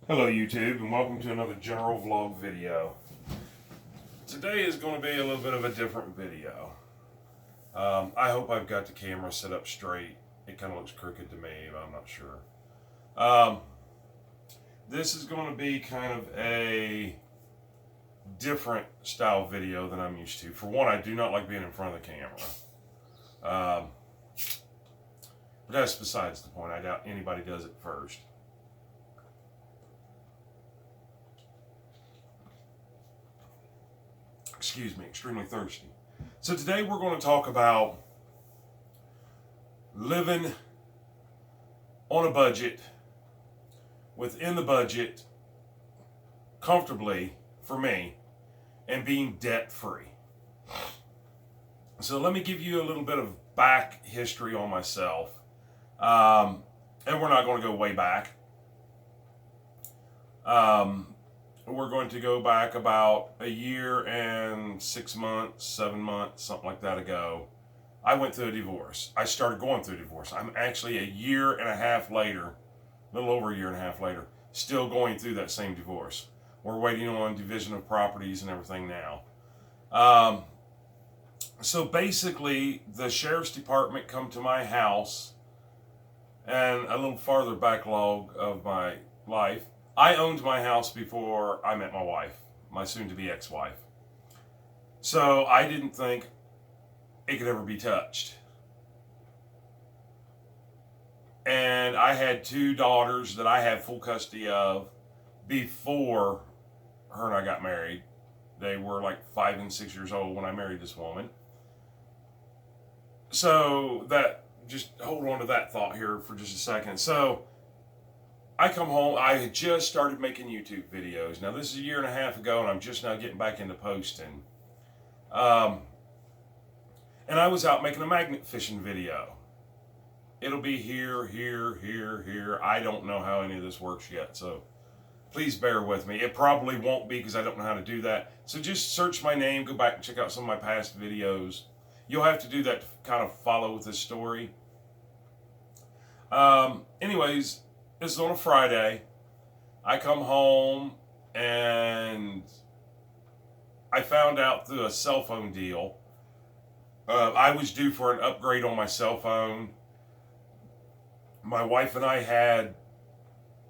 Hello YouTube, and welcome to another general vlog video. Today is going to be a little bit of a different video. I hope I've got the camera set up straight. It kind of looks crooked to me, but I'm not sure. This is going to be kind of a different style video than I'm used to. For one, I do not like being in front of the camera. But that's besides the point. I doubt anybody does it first. Excuse me, extremely thirsty. So today we're going to talk about living on a budget, within the budget, comfortably for me, and being debt free. So let me give you a little bit of back history on myself. And we're not going to go way back. We're going to go back about a year and 6 months, 7 months, something like that ago. I went through a divorce. I started going through a divorce. I'm actually a year and a half later, a little over a year and a half later, still going through that same divorce. We're waiting on division of properties and everything now. So basically, the sheriff's department come to my house, and a little farther backlog of my life. I owned my house before I met my wife, my soon-to-be ex-wife. So I didn't think it could ever be touched. And I had two daughters that I had full custody of before her and I got married. They were like 5 and 6 years old when I married this woman. So that, just hold on to that thought here for just a second. So I come home, I had just started making YouTube videos. Now this is a year and a half ago, and I'm just now getting back into posting. And I was out making a magnet fishing video. It'll be here, here, here, here. I don't know how any of this works yet, so please bear with me. It probably won't be because I don't know how to do that. So just search my name, go back and check out some of my past videos. You'll have to do that to kind of follow with this story. Anyways, this is on a Friday. I come home and I found out through a cell phone deal. I was due for an upgrade on my cell phone. My wife and I had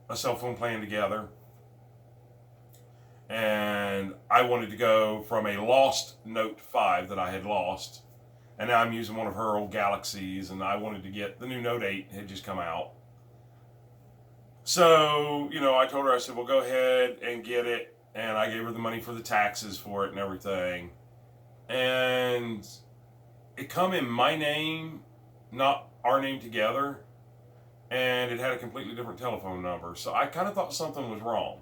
a cell phone plan together. And I wanted to go from a lost Note 5 that I had lost. And now I'm using one of her old Galaxies. And I wanted to get the new Note 8 had just come out. So, I told her, I said, well, go ahead and get it. And I gave her the money for the taxes for it and everything. And it come in my name, not our name together. And it had a completely different telephone number. So I kind of thought something was wrong.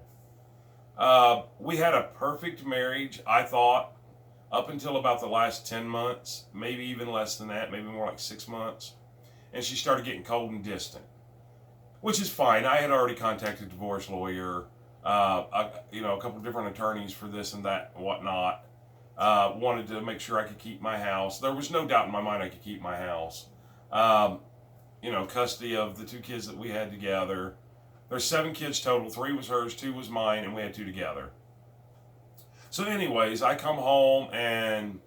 We had a perfect marriage, I thought, up until about the last 10 months. Maybe even less than that, maybe more like 6 months. And she started getting cold and distant. Which is fine. I had already contacted a divorce lawyer, a couple of different attorneys for this and that and whatnot. Wanted to make sure I could keep my house. There was no doubt in my mind I could keep my house. Custody of the 2 kids that we had together. There's 7 kids total. 3 was hers, 2 was mine, and we had 2 together. So anyways, I come home and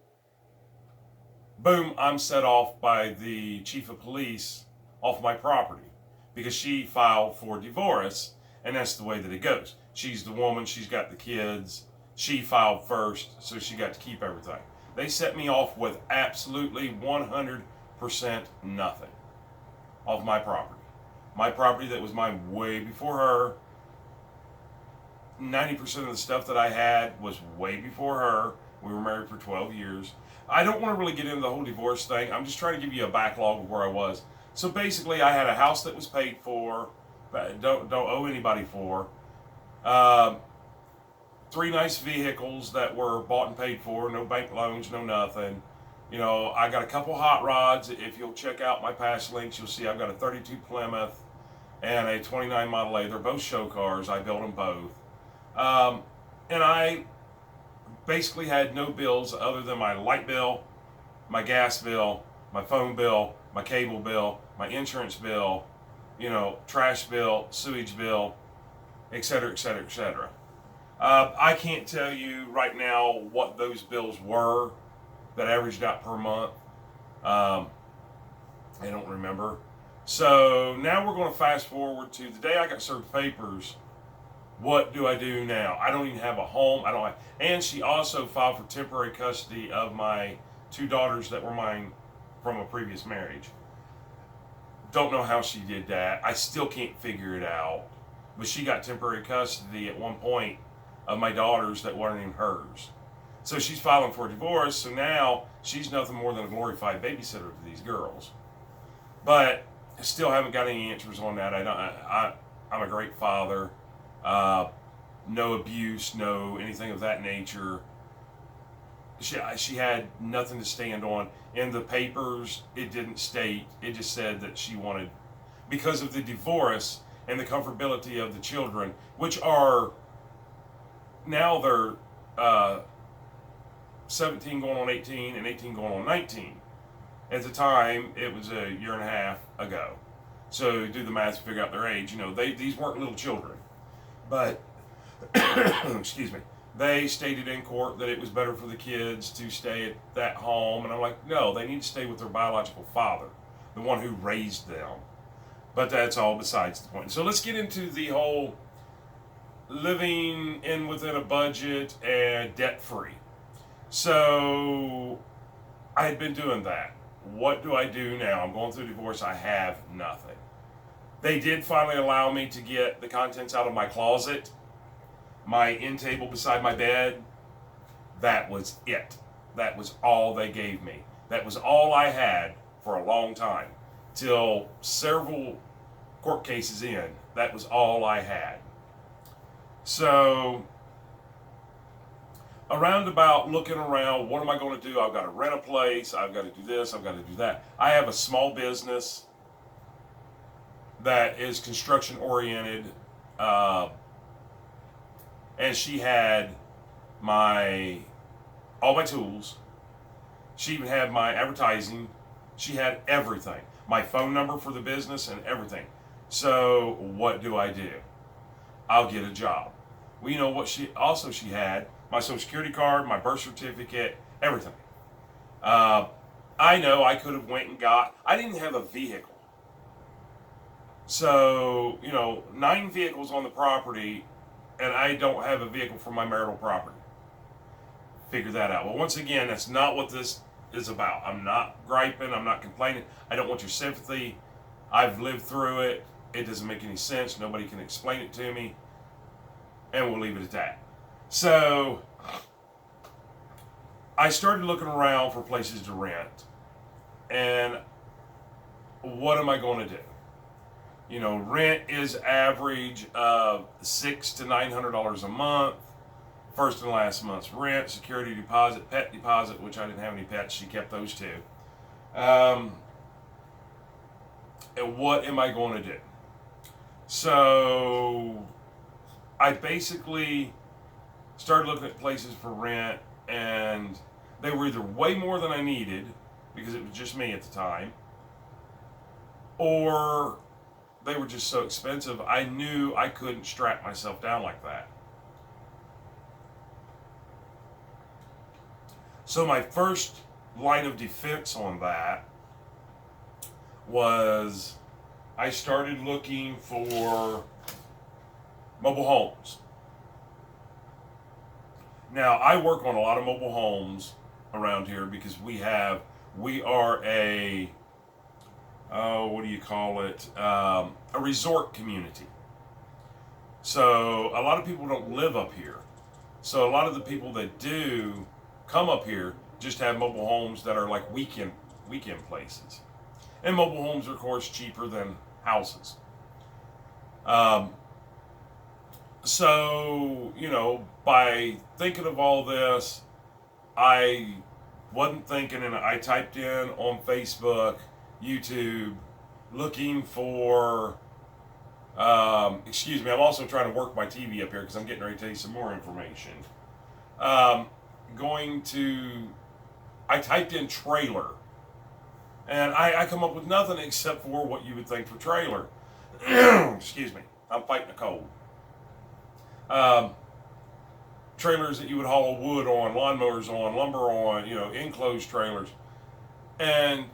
boom, I'm set off by the chief of police off my property. Because she filed for divorce, and that's the way that it goes. She's the woman, she's got the kids, she filed first, so she got to keep everything. They set me off with absolutely 100% nothing off my property. My property that was mine way before her. 90% of the stuff that I had was way before her. We were married for 12 years. I don't want to really get into the whole divorce thing. I'm just trying to give you a backlog of where I was. So basically, I had a house that was paid for, but don't owe anybody for. 3 nice vehicles that were bought and paid for, no bank loans, no nothing. I got a couple hot rods. If you'll check out my past links, you'll see I've got a 32 Plymouth and a 29 Model A. They're both show cars. I built them both. And I basically had no bills other than my light bill, my gas bill, my phone bill, my cable bill, my insurance bill, trash bill, sewage bill, etc., etc., etc. I can't tell you right now what those bills were that averaged out per month. Um, I don't remember. So now we're going to fast forward to the day I got served papers. What do I do now? I don't even have a home. I don't have, and she also filed for temporary custody of my two daughters that were mine from a previous marriage. Don't know how she did that. I still can't figure it out. But she got temporary custody at one point of my daughters that weren't even hers. So she's filing for a divorce. So now she's nothing more than a glorified babysitter to these girls. But I still haven't got any answers on that. I'm a great father. No abuse, no anything of that nature. She had nothing to stand on. In the papers, it didn't state. It just said that she wanted, because of the divorce and the comfortability of the children, which are now they're 17 going on 18 and 18 going on 19. At the time, it was a year and a half ago. So do the math to figure out their age. These weren't little children. But, excuse me, they stated in court that it was better for the kids to stay at that home. And I'm like, no, they need to stay with their biological father, the one who raised them. But that's all besides the point. So let's get into the whole living in within a budget and debt-free. So I had been doing that. What do I do now? I'm going through a divorce. I have nothing. They did finally allow me to get the contents out of my closet, my end table beside my bed. That was it. That was all they gave me. That was all I had for a long time. Till several court cases in, that was all I had. So, around about looking around, what am I going to do? I've got to rent a place. I've got to do this. I've got to do that. I have a small business that is construction oriented, and she had all my tools. She even had my advertising. She had everything, my phone number for the business and everything. So what do? I'll get a job. Well, you know what she had? My social security card, my birth certificate, everything. I know I could have went and I didn't have a vehicle. So, 9 vehicles on the property, and I don't have a vehicle for my marital property. Figure that out. Well, once again, that's not what this is about. I'm not griping. I'm not complaining. I don't want your sympathy. I've lived through it. It doesn't make any sense. Nobody can explain it to me. And we'll leave it at that. So, I started looking around for places to rent. And what am I going to do? Rent is average of $600 to $900 a month. First and last month's rent, security deposit, pet deposit, which I didn't have any pets. She kept those too. And what am I going to do? So I basically started looking at places for rent, and they were either way more than I needed because it was just me at the time, or they were just so expensive. I knew I couldn't strap myself down like that. So my first line of defense on that was I started looking for mobile homes. Now, I work on a lot of mobile homes around here because we are a a resort community. So a lot of people don't live up here. So a lot of the people that do come up here just have mobile homes that are like weekend places. And mobile homes are, of course, cheaper than houses. So, by thinking of all this, I wasn't thinking, and I typed in on Facebook, YouTube, looking for, I'm also trying to work my TV up here because I'm getting ready to tell you some more information. I typed in trailer, and I come up with nothing except for what you would think for trailer. Excuse me, I'm fighting a cold. Um, trailers that you would haul wood on, lawnmowers on, lumber on, enclosed trailers. And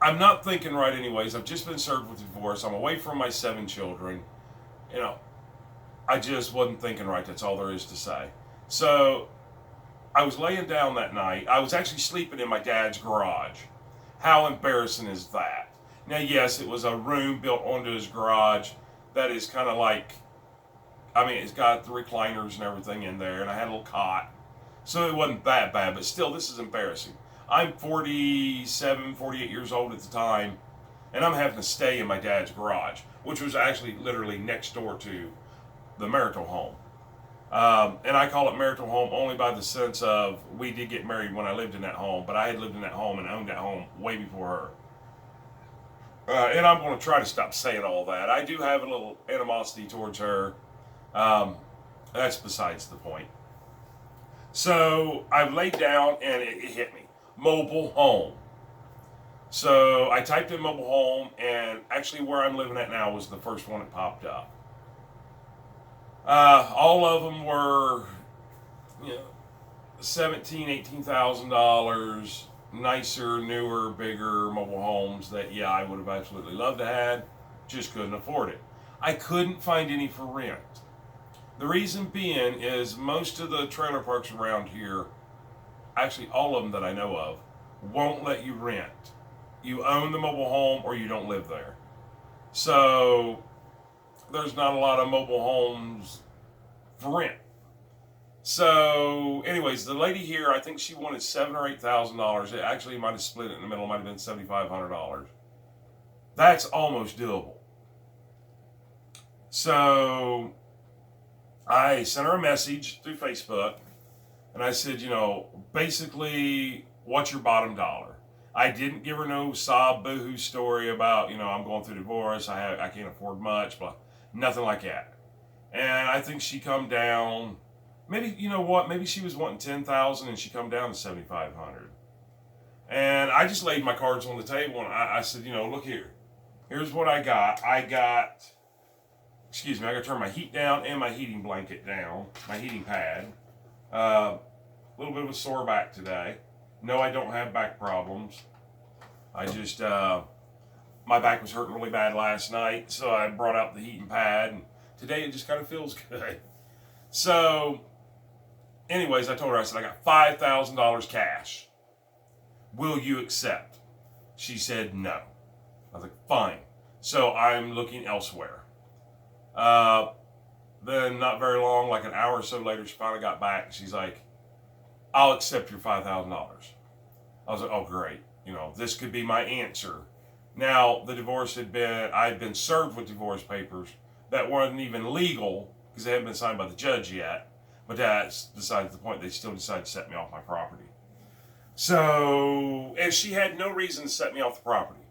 I'm not thinking right anyways. I've just been served with divorce. I'm away from my 7 children. You know, I just wasn't thinking right. That's all there is to say. So I was laying down that night. I was actually sleeping in my dad's garage. How embarrassing is that? Now, yes, it was a room built onto his garage that is kind of like, it's got the recliners and everything in there, and I had a little cot. So it wasn't that bad, but still, this is embarrassing. I'm 47, 48 years old at the time, and I'm having to stay in my dad's garage, which was actually literally next door to the marital home. And I call it marital home only by the sense of we did get married when I lived in that home, but I had lived in that home and owned that home way before her. And I'm going to try to stop saying all that. I do have a little animosity towards her. That's besides the point. So I laid down and it hit me. Mobile home. So I typed in mobile home, and actually where I'm living at now was the first one that popped up. All of them were, $17,000, $18,000, nicer, newer, bigger mobile homes that, I would have absolutely loved to have, just couldn't afford it. I couldn't find any for rent. The reason being is most of the trailer parks around here, actually all of them that I know of, won't let you rent. You own the mobile home or you don't live there. So there's not a lot of mobile homes for rent. So, anyways, the lady here, I think she wanted $7,000 or $8,000. It actually might have split it in the middle. It might have been $7,500. That's almost doable. So I sent her a message through Facebook, and I said, basically, what's your bottom dollar? I didn't give her no sob boohoo story about, I'm going through divorce. I can't afford much, blah, nothing like that. And I think she come down. Maybe, maybe she was wanting $10,000 and she come down to $7,500. And I just laid my cards on the table and I said, look here. Here's what I got. I got to turn my heat down and my heating blanket down, my heating pad. A little bit of a sore back today. No, I don't have back problems. I just, my back was hurting really bad last night, so I brought out the heating pad, and today it just kind of feels good. So, anyways, I told her, I said, I got $5,000 cash. Will you accept? She said no. I was like, fine. So I'm looking elsewhere. Then not very long, like an hour or so later, she finally got back. She's like, I'll accept your $5,000. I was like, oh, great. This could be my answer. Now, the divorce I'd been served with divorce papers that weren't even legal because they hadn't been signed by the judge yet. But that's besides the point. They still decided to set me off my property. So, and she had no reason to set me off the property.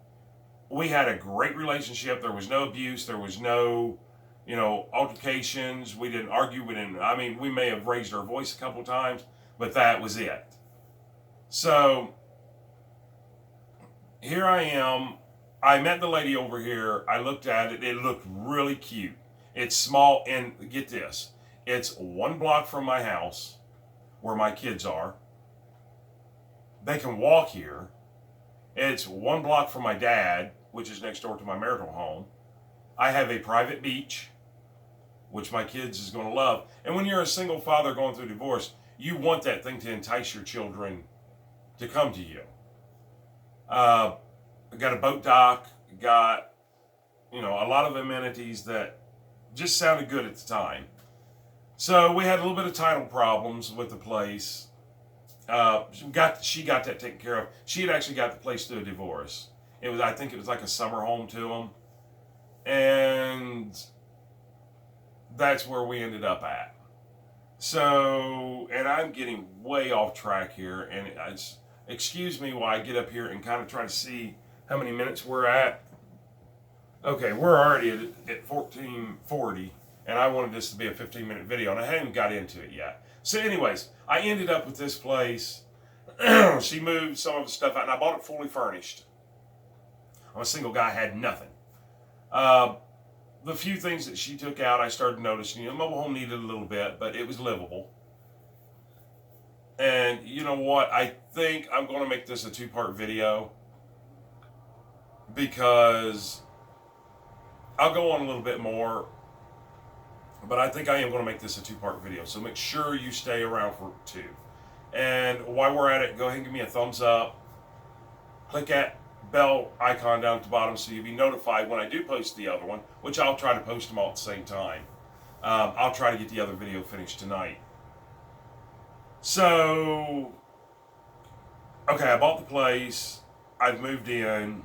We had a great relationship. There was no abuse. There was no, altercations. We didn't argue. We may have raised our voice a couple of times, but that was it. So, here I am. I met the lady over here. I looked at it. It looked really cute. It's small, and get this. It's 1 block from my house where my kids are. They can walk here. It's 1 block from my dad, which is next door to my marital home. I have a private beach, which my kids is going to love. And when you're a single father going through divorce, you want that thing to entice your children to come to you. I got a boat dock, got, a lot of amenities that just sounded good at the time. So we had a little bit of title problems with the place. She got that taken care of. She had actually got the place through a divorce. I think it was like a summer home to them. And that's where we ended up at. So, and I'm getting way off track here, and excuse me while I get up here and kind of try to see how many minutes we're at. Okay, we're already at 1440, and I wanted this to be a 15-minute video, and I haven't got into it yet. So anyways, I ended up with this place. She moved some of the stuff out, and I bought it fully furnished. I'm a single guy, had nothing. the few things that she took out, I started noticing, mobile home needed a little bit, but it was livable. And you know what? I think I'm going to make this a 2-part video because I'll go on a little bit more, but I think I am going to make this a 2-part video. So make sure you stay around for 2. And while we're at it, go ahead and give me a thumbs up. Click that bell icon down at the bottom so you'll be notified when I do post the other one, which I'll try to post them all at the same time. I'll try to get the other video finished tonight. So, okay, I bought the place. I've moved in.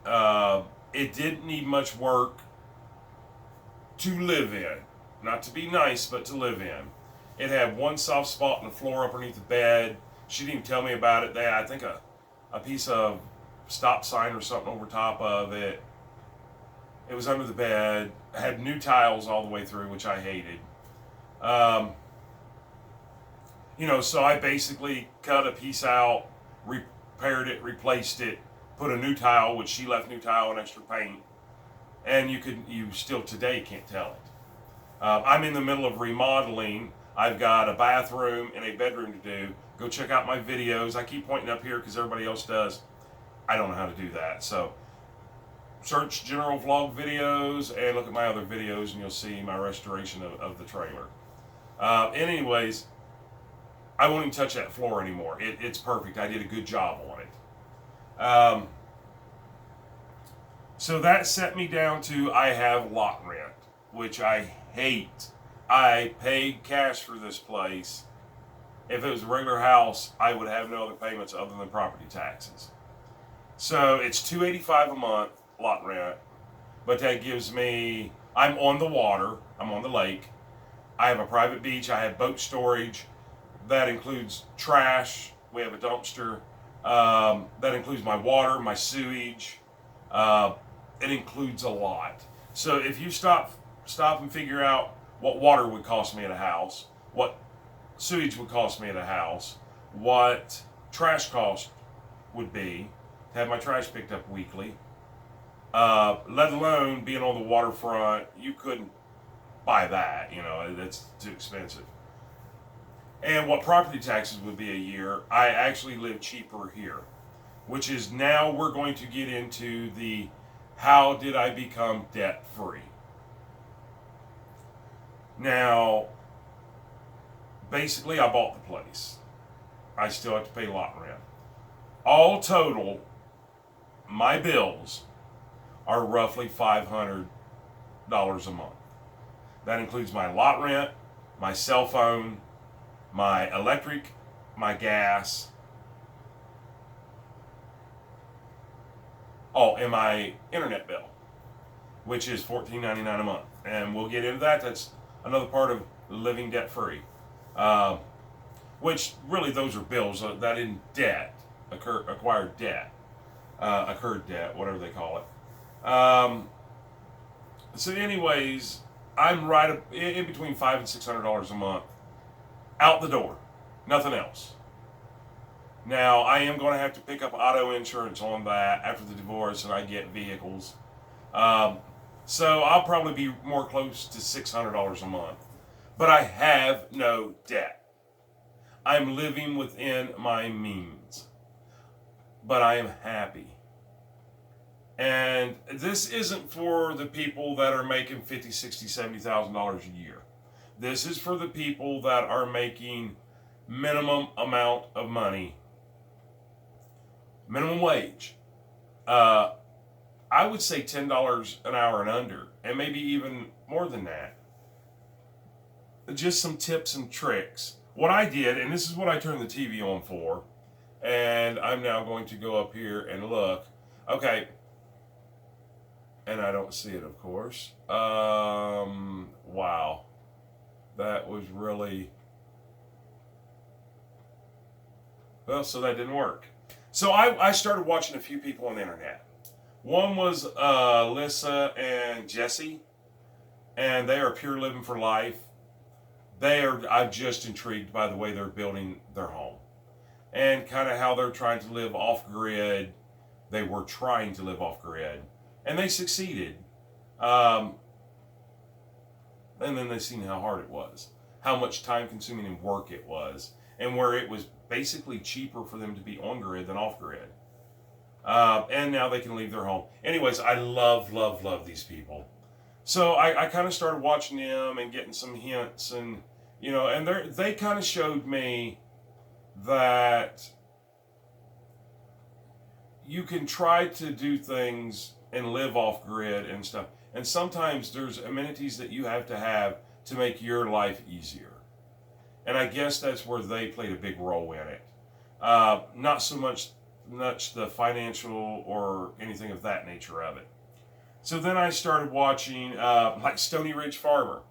It didn't need much work to live in. Not to be nice, but to live in. It had one soft spot in the floor underneath the bed. She didn't even tell me about it. They had, I think, a piece of stop sign or something over top of it. It was under the bed. It had new tiles all the way through, which I hated. So I basically cut a piece out, repaired it, replaced it, put a new tile, which she left new tile and extra paint. And you still today can't tell it. I'm in the middle of remodeling. I've got a bathroom and a bedroom to do. Go check out my videos. I keep pointing up here because everybody else does. I don't know how to do that. So search general vlog videos and look at my other videos and you'll see my restoration of the trailer. Anyways, I won't even touch that floor anymore. It's perfect. I did a good job on it. So that set me down to I have lot rent, which I hate. I paid cash for this place. If it was a regular house, I would have no other payments other than property taxes. So it's $285 a month lot rent, but that gives me, I'm on the water, I'm on the lake, I have a private beach, I have boat storage, that includes trash, we have a dumpster, that includes my water, my sewage, it includes a lot. So if you stop and figure out what water would cost me at a house, what sewage would cost me at a house, what trash cost would be to have my trash picked up weekly, let alone being on the waterfront, you couldn't buy that, that's too expensive. And what property taxes would be a year, I actually live cheaper here, which is now we're going to get into the how did I become debt free. Now, basically I bought the place. I still have to pay lot rent. All total, my bills are roughly $500 a month. That includes my lot rent, my cell phone, my electric, my gas, and my internet bill, which is $14.99 a month. And we'll get into that. That's another part of living debt-free. Which really those are bills that in debt, acquired debt, incurred debt, whatever they call it. So anyways, I'm right in between $500 and $600 a month out the door, nothing else. Now, I am going to have to pick up auto insurance on that after the divorce and I get vehicles. So I'll probably be more close to $600 a month. But I have no debt. I'm living within my means. But I am happy. And this isn't for the people that are making $50,000, $60,000, $70,000 a year. This is for the people that are making minimum amount of money, minimum wage. I would say $10 an hour and under, and maybe even more than that. Just some tips and tricks. What I did, and this is what I turned the TV on for, and I'm now going to go up here and look. Okay. And I don't see it, of course. Wow. That was really... Well, so that didn't work. So I started watching a few people on the internet. One was Lissa and Jesse, and they are pure living for life. I'm just intrigued by the way they're building their home and kind of how they're trying to live off grid. They were trying to live off grid, and they succeeded. And then they seen how hard it was, how much time consuming and work it was, and where it was basically cheaper for them to be on grid than off grid. And now they can leave their home. Anyways, I love, love, love these people. So I kind of started watching them and getting some hints, and and they kind of showed me that you can try to do things and live off grid and stuff. And sometimes there's amenities that you have to make your life easier. And I guess that's where they played a big role in it. Not so much the financial or anything of that nature of it. So then I started watching like Stony Ridge Farmer.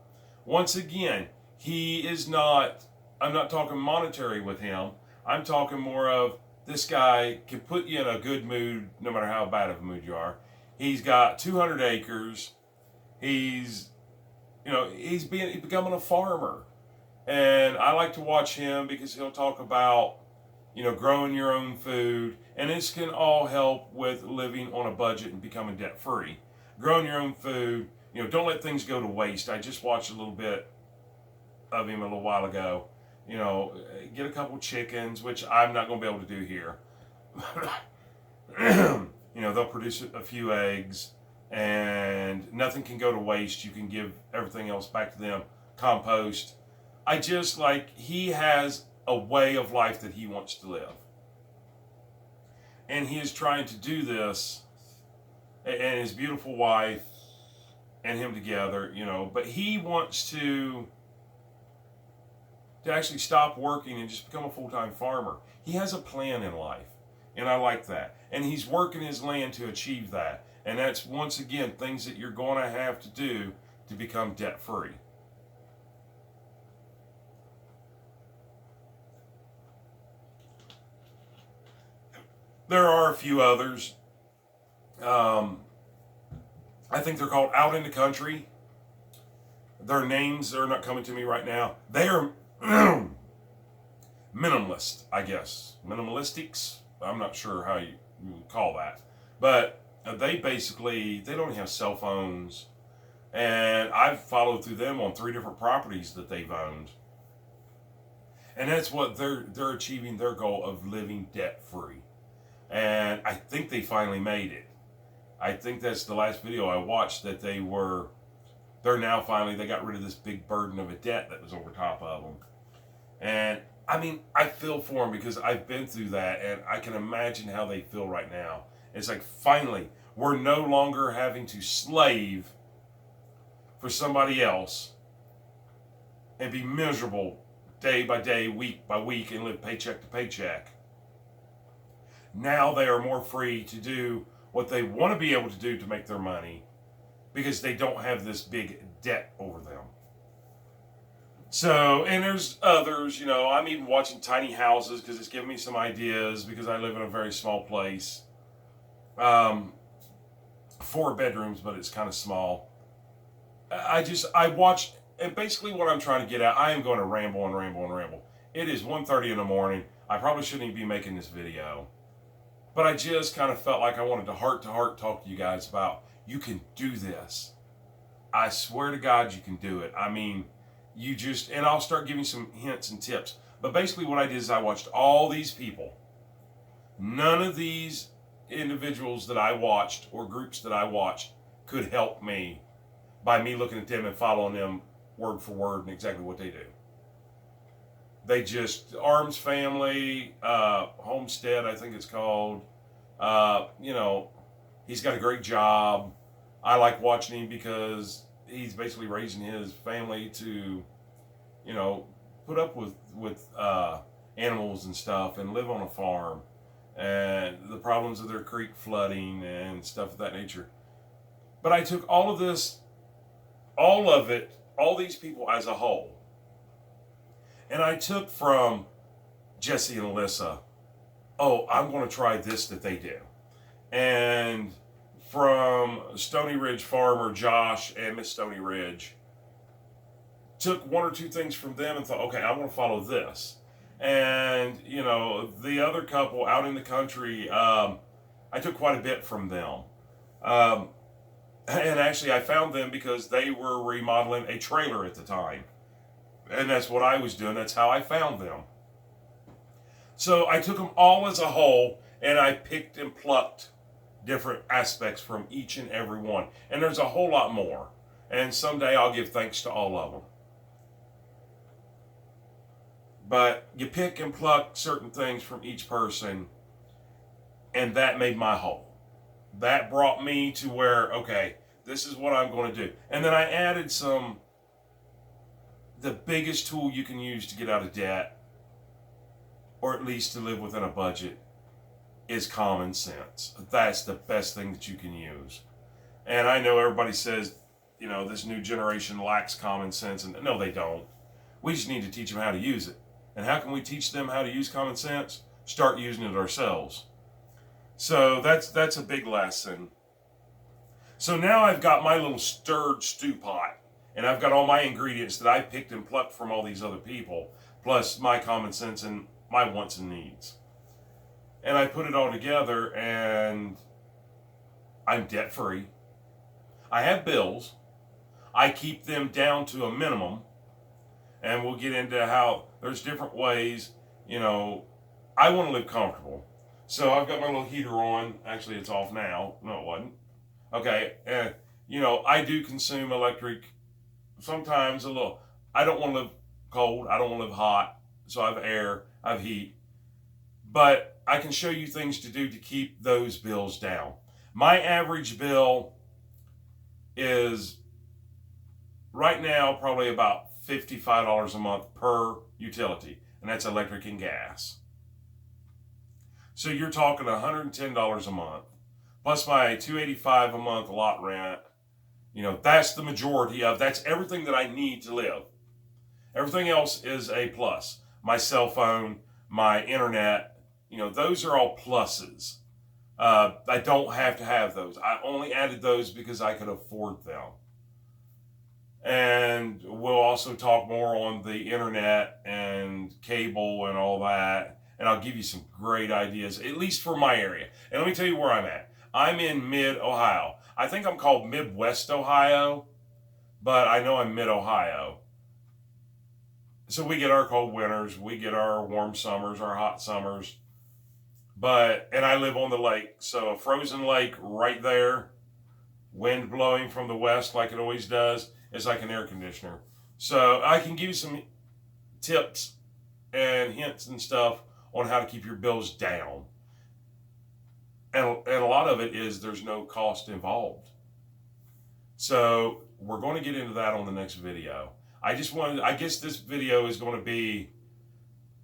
Once again, I'm not talking monetary with him. I'm talking more of, this guy can put you in a good mood no matter how bad of a mood you are. He's got 200 acres. He's becoming a farmer. And I like to watch him because he'll talk about, growing your own food. And this can all help with living on a budget and becoming debt free. Growing your own food, don't let things go to waste. I just watched a little bit of him a little while ago. Get a couple chickens, which I'm not going to be able to do here. They'll produce a few eggs, and nothing can go to waste. You can give everything else back to them. Compost. I just he has a way of life that he wants to live. And he is trying to do this, and his beautiful wife and him together, but he wants to actually stop working and just become a full-time farmer. He has a plan in life, and I like that. And he's working his land to achieve that. And that's, once again, things that you're going to have to do to become debt-free. There are a few others. I think they're called Out in the Country. Their names are not coming to me right now. They are minimalist, I guess. Minimalistics. I'm not sure how you would call that. But they don't have cell phones. And I've followed through them on 3 different properties that they've owned. And that's what they're achieving, their goal of living debt free. And I think they finally made it. I think that's the last video I watched, that they got rid of this big burden of a debt that was over top of them. And I mean, I feel for them because I've been through that, and I can imagine how they feel right now. It's like, finally, we're no longer having to slave for somebody else and be miserable day by day, week by week, and live paycheck to paycheck. Now they are more free to do what they want to be able to do to make their money, because they don't have this big debt over them. So, and there's others, I'm even watching tiny houses because it's giving me some ideas, because I live in a very small place. 4 bedrooms, but it's kind of small. I watch, and basically what I'm trying to get at, I am going to ramble and ramble and ramble. It is 1:30 in the morning. I probably shouldn't even be making this video. But I just kind of felt like I wanted to heart talk to you guys about, you can do this. I swear to God, you can do it. I mean, and I'll start giving some hints and tips. But basically what I did is I watched all these people. None of these individuals that I watched or groups that I watched could help me by me looking at them and following them word for word and exactly what they do. They just, Arms Family, Homestead, I think it's called. He's got a great job. I like watching him because he's basically raising his family to, put up with animals and stuff and live on a farm. And the problems of their creek flooding and stuff of that nature. But I took all of this, all of it, all these people as a whole. And I took from Jesse and Alyssa, I'm going to try this that they do. And from Stony Ridge Farmer, Josh and Miss Stony Ridge, took 1 or 2 things from them and thought, okay, I want to follow this. And, the other couple Out in the Country, I took quite a bit from them. And actually, I found them because they were remodeling a trailer at the time. And that's what I was doing. That's how I found them. So I took them all as a whole, and I picked and plucked different aspects from each and every one. And there's a whole lot more. And someday I'll give thanks to all of them. But you pick and pluck certain things from each person, and that made my whole. That brought me to where, okay, this is what I'm going to do. And then I added the biggest tool you can use to get out of debt, or at least to live within a budget, is common sense. That's the best thing that you can use. And I know everybody says, this new generation lacks common sense, and no, they don't. We just need to teach them how to use it. And how can we teach them how to use common sense? Start using it ourselves. So that's a big lesson. So now I've got my little stirred stew pot, and I've got all my ingredients that I picked and plucked from all these other people, plus my common sense and my wants and needs. And I put it all together, and I'm debt free. I have bills. I keep them down to a minimum. And we'll get into how there's different ways, I want to live comfortable. So I've got my little heater on. Actually, it's off now. No, it wasn't. Okay. And, I do consume electric sometimes a little. I don't want to live cold. I don't want to live hot. So I have air. I have heat. But I can show you things to do to keep those bills down. My average bill is right now probably about $55 a month per utility, and that's electric and gas. So you're talking $110 a month, plus my $285 a month lot rent. That's the majority that's everything that I need to live. Everything else is a plus. My cell phone, my internet, those are all pluses. I don't have to have those. I only added those because I could afford them. And we'll also talk more on the internet and cable and all that. And I'll give you some great ideas, at least for my area. And let me tell you where I'm at. I'm in mid-Ohio. I think I'm called Midwest Ohio, but I know I'm mid-Ohio. So we get our cold winters, we get our warm summers, our hot summers. And I live on the lake. So a frozen lake right there, wind blowing from the west like it always does. It's like an air conditioner. So I can give you some tips and hints and stuff on how to keep your bills down. And a lot of it is there's no cost involved. So we're going to get into that on the next video. I guess this video is going to be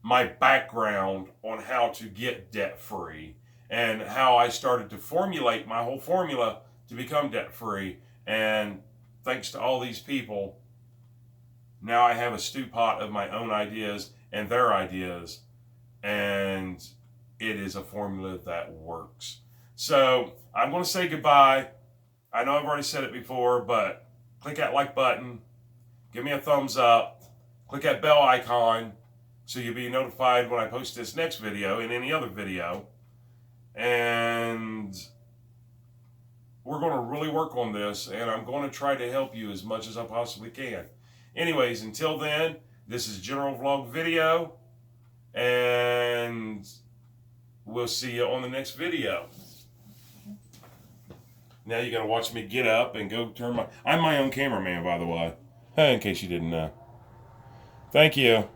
my background on how to get debt free and how I started to formulate my whole formula to become debt free. And thanks to all these people, now I have a stew pot of my own ideas and their ideas, and it is a formula that works. So I'm going to say goodbye. I know I've already said it before, but click that like button, give me a thumbs up, click that bell icon so you'll be notified when I post this next video and any other video. And we're going to really work on this, and I'm going to try to help you as much as I possibly can. Anyways, until then, this is General Vlog Video, and we'll see you on the next video. Now you got to watch me get up and go turn I'm my own cameraman, by the way, in case you didn't know. Thank you.